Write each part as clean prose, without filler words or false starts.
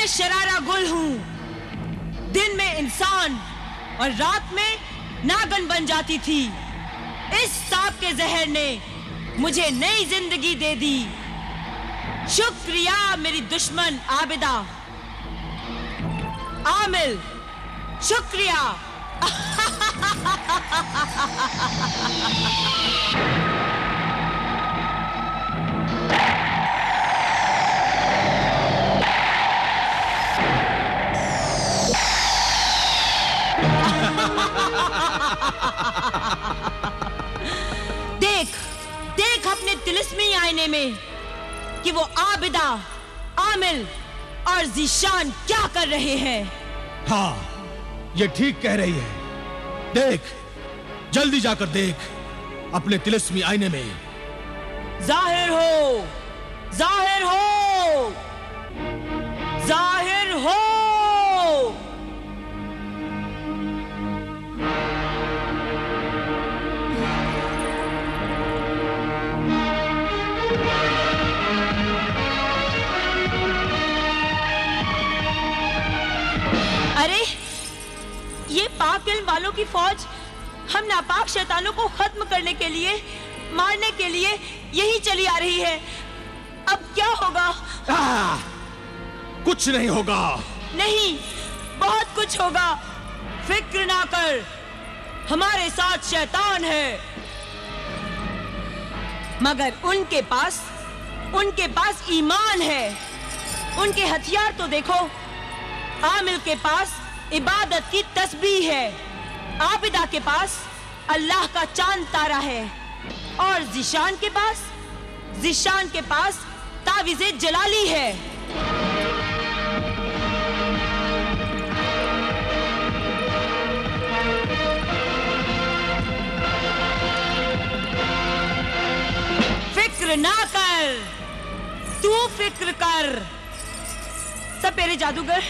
शरारा गुल हूँ, दिन में इंसान और रात में नागन बन जाती थी। इस सांप के जहर ने मुझे नई जिंदगी दे दी। शुक्रिया मेरी दुश्मन आबिदा। आमिल, शुक्रिया। देख अपने तिलिस्मी आईने में कि वो आबिदा, आमिल और ज़ीशान क्या कर रहे हैं। हाँ, ये ठीक कह रही है। देख, जल्दी जाकर देख अपने तिलिस्मी आईने में। जाहिर हो, जाहिर हो, जाहिर हो। अरे, ये पाक इल्म वालों की फौज हम नापाक शैतानों को खत्म करने के लिए, मारने के लिए यही चली आ रही है। अब क्या होगा? कुछ नहीं होगा। नहीं, बहुत कुछ होगा। फिक्र ना कर, हमारे साथ शैतान है। मगर उनके पास ईमान है। उनके हथियार तो देखो। आमिल के पास इबादत की तस्बीह है, आबिदा के पास अल्लाह का चांद तारा है, और ज़ीशान के पास तावीज़े जलाली है। फिक्र ना कर, तू फिक्र कर। सपेरे जादूगर,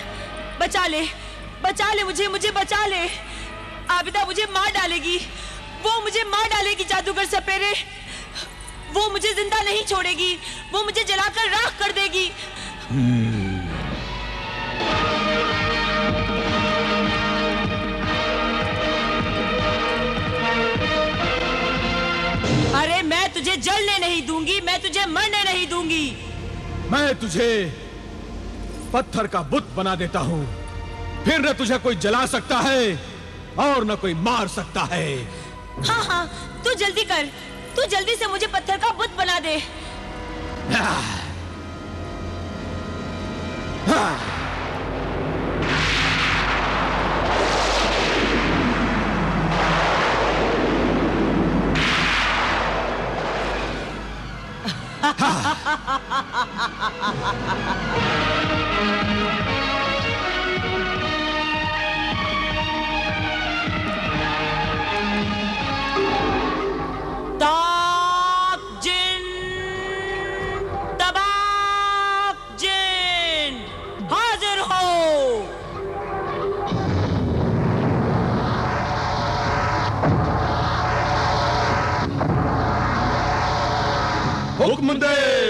बचा ले मुझे बचा ले। आबिदा मुझे मार डालेगी, वो मुझे मार डालेगी। जादूगर सपेरे, वो मुझे जिंदा नहीं छोड़ेगी, वो मुझे जलाकर राख कर देगी। अरे मैं तुझे जलने नहीं दूंगी, मैं तुझे मरने नहीं दूंगी। मैं तुझे पत्थर का बुत बना देता हूँ, फिर न तुझे कोई जला सकता है और न कोई मार सकता है। हाँ, तू जल्दी कर, तू जल्दी से मुझे पत्थर का बुत बना दे।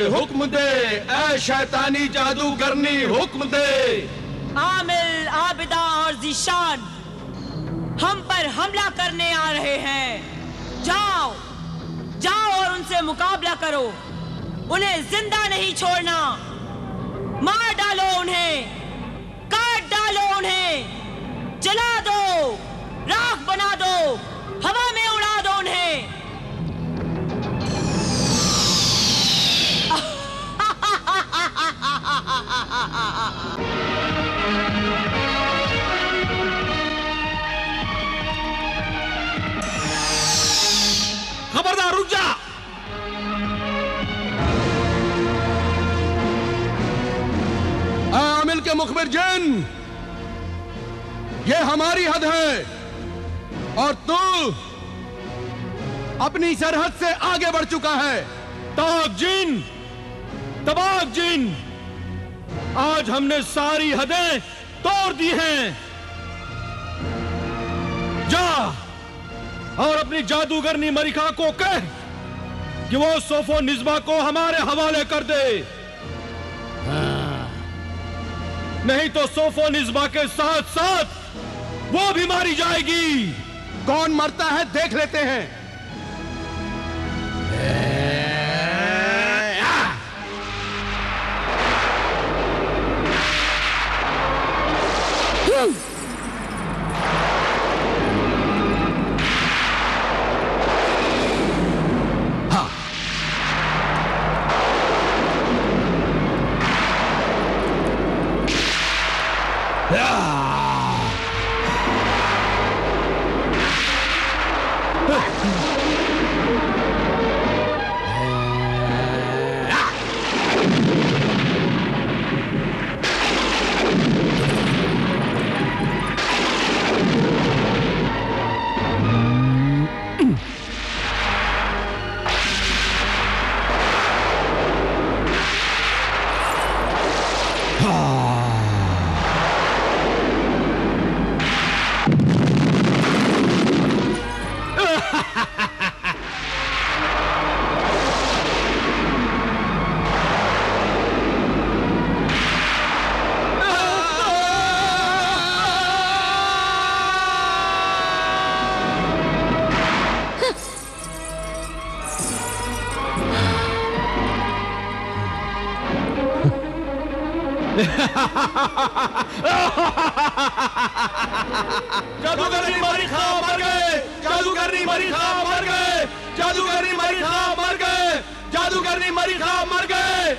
हुक्म दे ऐ शैतानी जादूगरनी, हुक्म दे। आमिल, आबिदा और ज़ीशान हम पर हमला करने आ रहे हैं। जाओ और उनसे मुकाबला करो। उन्हें जिंदा नहीं छोड़ना। मार डालो उन्हें, काट डालो उन्हें, जला दो, राख बना दो, हवा में उड़ा दो उन्हें। खबरदार, रुक जा। आमिल के मुखबिर जिन, ये हमारी हद है और तू अपनी सरहद से आगे बढ़ चुका है। तबाक जिन, आज हमने सारी हदें तोड़ दी हैं। जा और अपनी जादूगरनी मरिका को कह कि वो सोफो निस्बा को हमारे हवाले कर दे। नहीं तो सोफोनिज्मा के साथ साथ वो भी मारी जाएगी। कौन मरता है देख लेते हैं। जादूगरनी मरी खा मर गए। जादूगरनी मरी खा मर गए। जादूगरनी मरी खा मर गए। जादूगरनी मरी खा मर गए।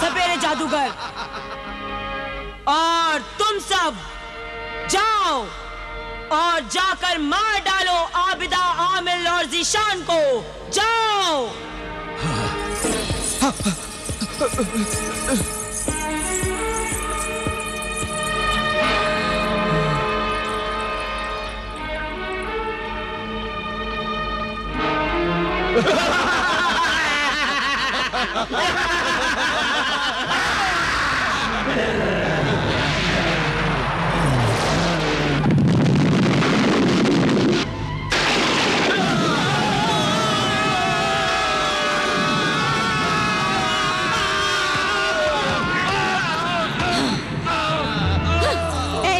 सपेरे जादूगर और तुम सब जाओ और जाकर मार डालो आबिदा, आमिल और जीशान को। जाओ।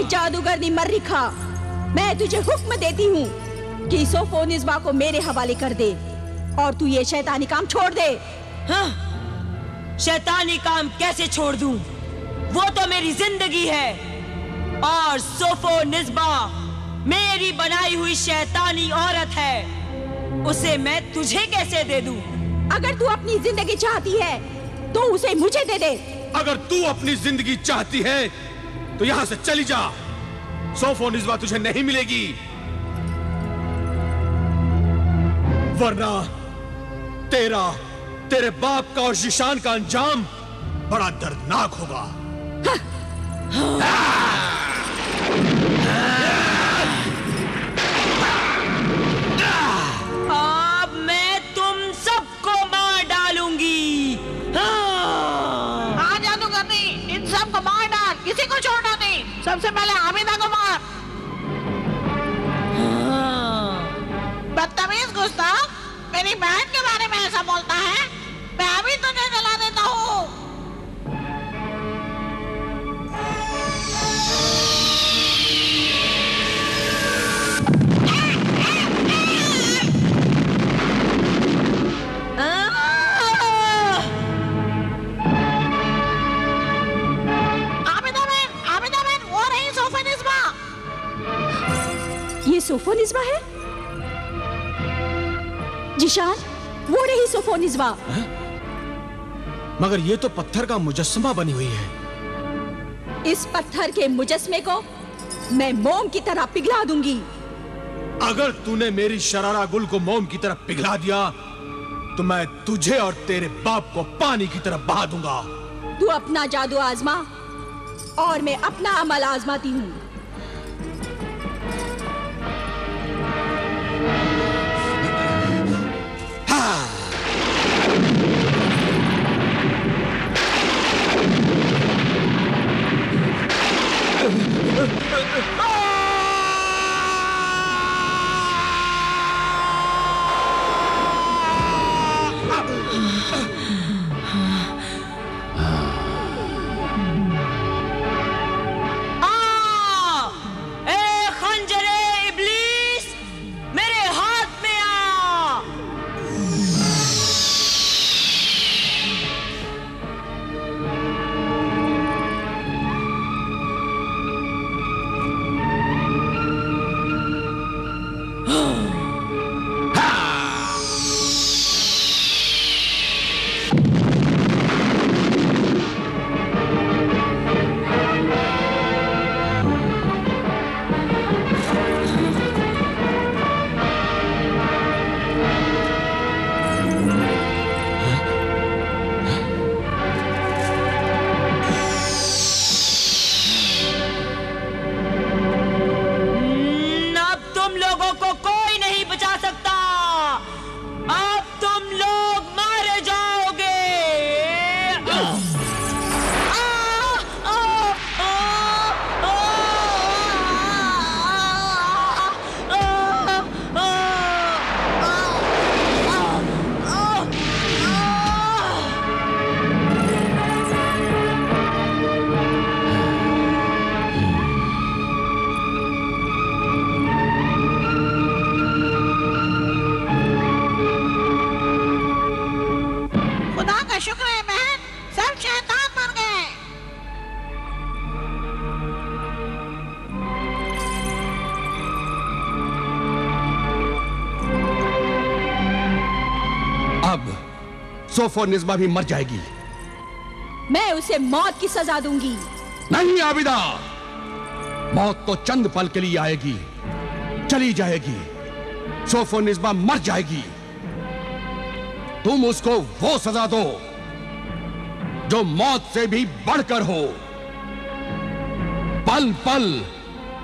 जादूगरनी मर्रिखा, मैं तुझे हुक्म देती हूँ कि सोफोनिज्मा को मेरे हवाले कर दे और तू ये शैतानी काम छोड़ दे। हाँ? शैतानी काम कैसे छोड़ दूं? वो तो मेरी जिंदगी है और सोफोनिज्मा मेरी बनाई हुई शैतानी औरत है। उसे मैं तुझे कैसे दे दूं? अगर तू अपनी जिंदगी चाहती है तो उसे मुझे दे दे। अगर तू अपनी जिंदगी चाहती है तो यहां से चली जा। सोफोनिज्मा तुझे नहीं मिलेगी, वरना तेरे बाप का और जीशान का अंजाम बड़ा दर्दनाक होगा। अब मैं तुम सबको मार डालूंगी। हाँ जादूगरनी, इन सब को मार डाल, किसी को छोड़ना नहीं। सबसे पहले आबिदा को मार। बदतमीज गुस्ताख, मेरी बहन के बारे में ऐसा बोलता है। मैं अभी तुझे जला देता हूँ। आबिदा बहन, वो रही सोफोनिज्मा। ये सोफोनिज्मा है? जीशान, वो रही सोफोनिज्मा। मगर ये तो पत्थर का मुजस्समा बनी हुई है। इस पत्थर के मुजस्मे को मैं मोम की तरह पिघला दूंगी। अगर तूने मेरी शरारा गुल को मोम की तरह पिघला दिया तो मैं तुझे और तेरे बाप को पानी की तरह बहा दूंगा। तू अपना जादू आजमा और मैं अपना अमल आजमाती हूँ। सोफोनिस्बा भी मर जाएगी। मैं उसे मौत की सजा दूंगी। नहीं आबिदा, मौत तो चंद पल के लिए आएगी, चली जाएगी। सोफोनिस्बा मर जाएगी। तुम उसको वो सजा दो जो मौत से भी बढ़कर हो। पल पल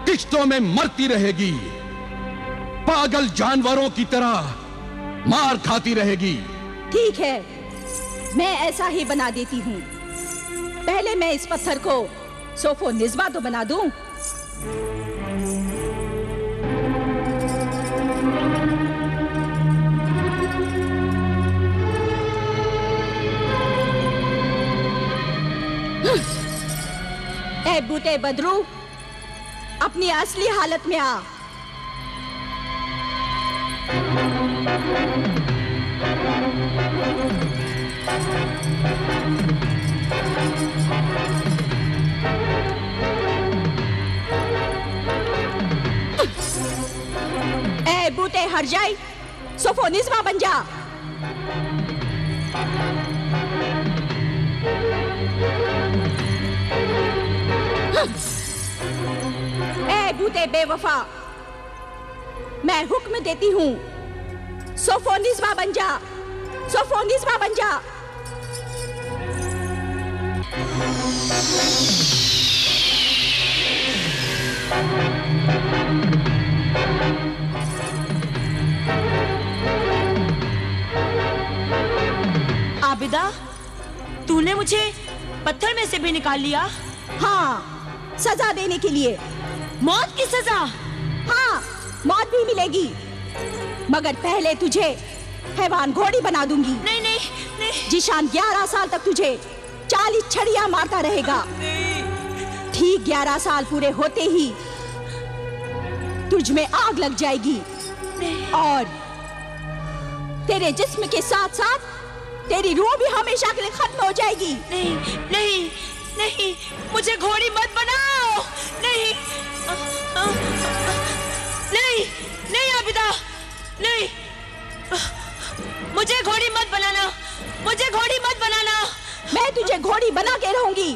किश्तों में मरती रहेगी, पागल जानवरों की तरह मार खाती रहेगी। ठीक है, मैं ऐसा ही बना देती हूँ। पहले मैं इस पत्थर को सोफोनिस्बा तो बना दूं। ए बूटे बदरू, अपनी असली हालत में आ। ए बूटे हर जाई, सोफोनिस्बा बन जा। ए बूटे बेवफा, मैं हुक्म देती हूँ, सोफोनिस्बा बन जा, सोफोनिस्बा बन जा। आबिदा, तूने मुझे पत्थर में से भी निकाल लिया? हाँ, सजा देने के लिए। मौत की सजा? हाँ, मौत भी मिलेगी, मगर पहले तुझे हैवान घोड़ी बना दूंगी। नहीं नहीं नहीं। जिशान 11 साल तक तुझे 40 छड़ियां मारता रहेगा। ठीक 11 साल पूरे होते ही तुझ में आग लग जाएगी और तेरे जिस्म के साथ साथ तेरी रूह भी हमेशा के लिए खत्म हो जाएगी। नहीं नहीं नहीं, मुझे घोड़ी मत बनाओ। नहीं नहीं नहीं आबिदा, नहीं, मुझे घोड़ी मत बनाना, मुझे घोड़ी मत बनाना। मैं तुझे घोड़ी बना के रहूंगी।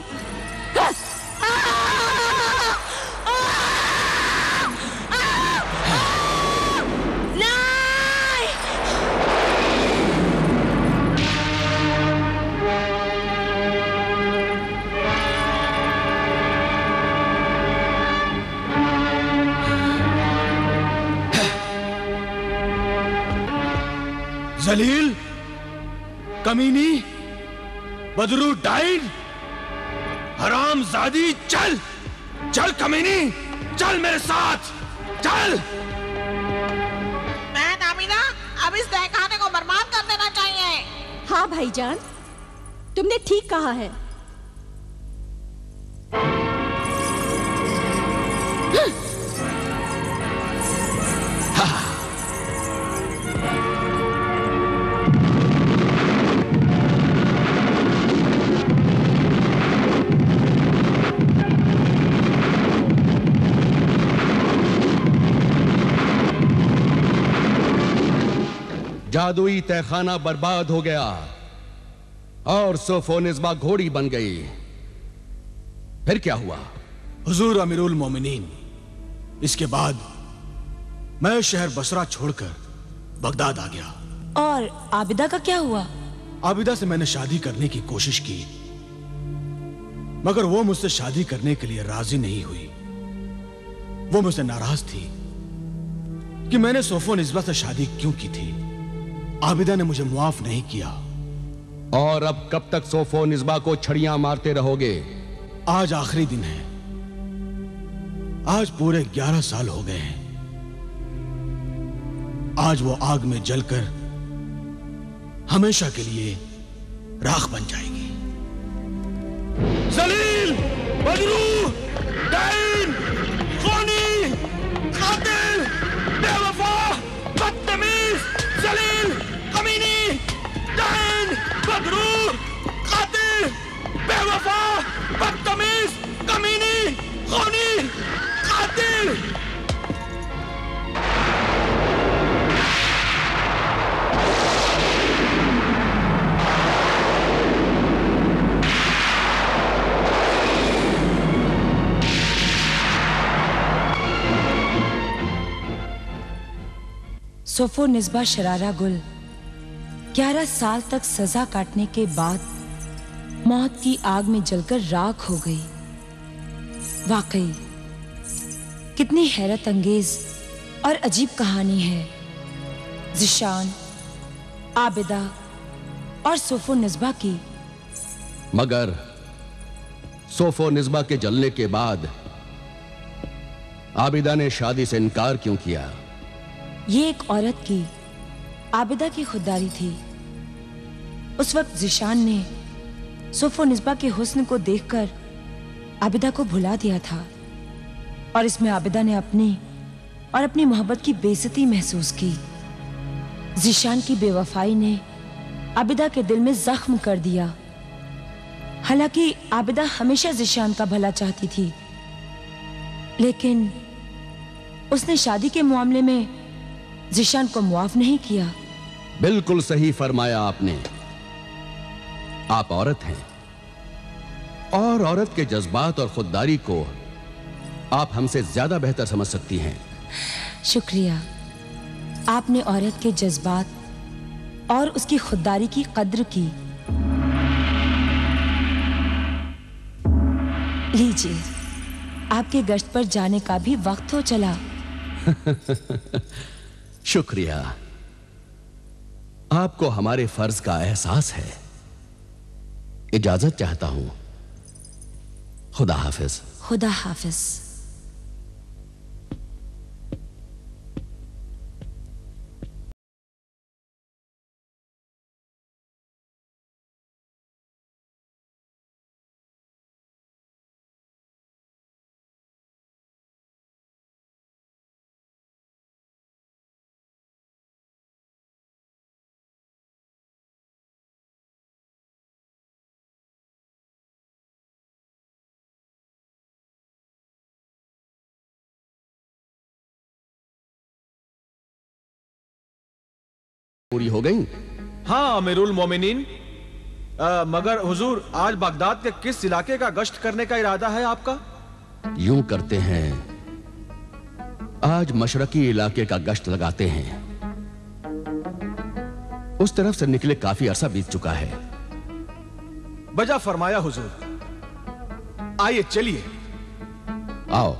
जलील, कमीनी, बदरू डाइन, हरामजादी, चल चल कमीनी, चल मेरे साथ, चल। बहन आमिना, अब इस तहखाने को बर्बाद कर देना चाहिए। हाँ भाईजान, तुमने ठीक कहा है। जादुई तहखाना बर्बाद हो गया और सोफोनिस्बा घोड़ी बन गई। फिर क्या हुआ? हुजूर अमीरुल मोमिनीन, इसके बाद मैं शहर बसरा छोड़कर बगदाद आ गया। और आबिदा का क्या हुआ? आबिदा से मैंने शादी करने की कोशिश की, मगर वो मुझसे शादी करने के लिए राजी नहीं हुई। वो मुझसे नाराज थी कि मैंने सोफोनिस्बा से शादी क्यों की थी। आबिदा ने मुझे मुआफ नहीं किया। और अब कब तक सोफोनिस्बा को छड़ियां मारते रहोगे? आज आखिरी दिन है। आज पूरे 11 साल हो गए हैं। आज वो आग में जलकर हमेशा के लिए राख बन जाएगी। जलील, बदरू, डाइन, खूनी, कातिल, बेवफा, बदतमीज, जलील, कमीनी, डाइन, बदरू, कातिल, बेवफा, बदतमीज, कमीनी, खूनी, कातिल। सोफोनिस्बा शरारा गुल 11 साल तक सजा काटने के बाद मौत की आग में जलकर राख हो गई। वाकई कितनी हैरत अंगेज और अजीब कहानी है। ज़िशान, आबिदा और सोफोनिस्बा की। मगर सोफोनिस्बा के जलने के बाद आबिदा ने शादी से इनकार क्यों किया? ये एक औरत की, आबिदा की खुददारी थी। उस वक्त ज़िशान ने सोफोनिस्बा के हुस्न को देखकर आबिदा को भुला दिया था और इसमें आबिदा ने अपनी मोहब्बत की बेइज्जती महसूस की। ज़िशान की बेवफाई ने आबिदा के दिल में जख्म कर दिया। हालांकि आबिदा हमेशा ज़िशान का भला चाहती थी, लेकिन उसने शादी के मामले में ज़िशान को मुआफ नहीं किया। बिल्कुल सही फरमाया आपने। आप औरत हैं और औरत के जज्बात और खुददारी को आप हमसे ज्यादा बेहतर समझ सकती हैं। शुक्रिया। आपने औरत के जज्बात और उसकी खुददारी की कद्र की। लीजिए, आपके गश्त पर जाने का भी वक्त हो चला। शुक्रिया। आपको हमारे फर्ज का एहसास है। इजाजत चाहता हूं। खुदा हाफिज। खुदा हाफिज। पूरी हो गई? हाँ अमीरुल मोमिनीन, मगर हुजूर, आज बगदाद के किस इलाके का गश्त करने का इरादा है आपका? यूं करते हैं, आज मशरकी इलाके का गश्त लगाते हैं। उस तरफ से निकले काफी अरसा बीत चुका है। बजा फरमाया हुजूर। आइए चलिए। आओ।